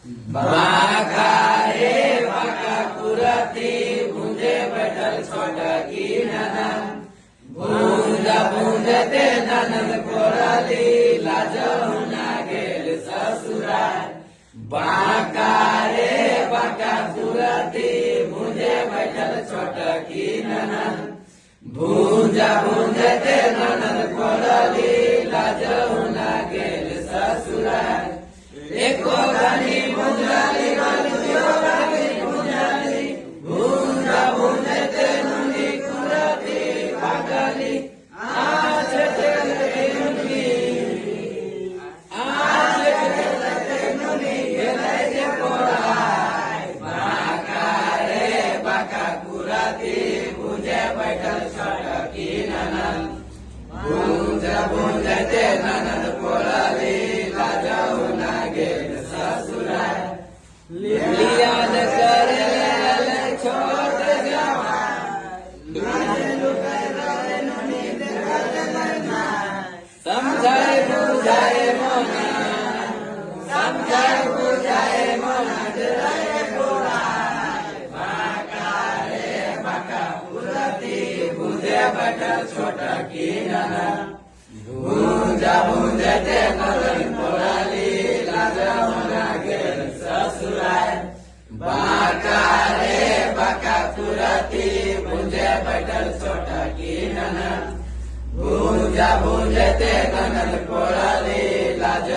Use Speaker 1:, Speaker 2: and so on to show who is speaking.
Speaker 1: बाका रे बाका कुराती भुंजे बैठल छोटकी ननद भुंजा भुंजते ननद कोराली लाज होना गेल ससुराल बाका रे बाका कुराती भुंजे बैठल छोटकी ननद भुंजा भुंजते ननद कोराली लाज होना गेल ससुराल एको गानी भुंजाली गालियो गाली भुंजाली भुंजा भुंजते नुनी कुराती भागाली आज जगते नुनी आज जगते नुनी गेले जे पोराय बाका रे बाका कुराती भुंजे बैठल छोटकी ननद भुंजा भुंजते ननद कोराली लाज होना गेल ससुराल लियाद करे छोट जवान लुकाय रहे नुनी देखत लना समझाए बुझाए मोना समझाए बुझाए मोना डराए कोराय बाका रे बाका कुराती भुंजे बैठल छोटकी ननद भुंजा भुंजते ननद कोराली लाज होना गेल ससुराल बाका रे बाका कुराती भुंजे बैठल छोटकी ननद भुंजा भुंजते ननद कोराली लाज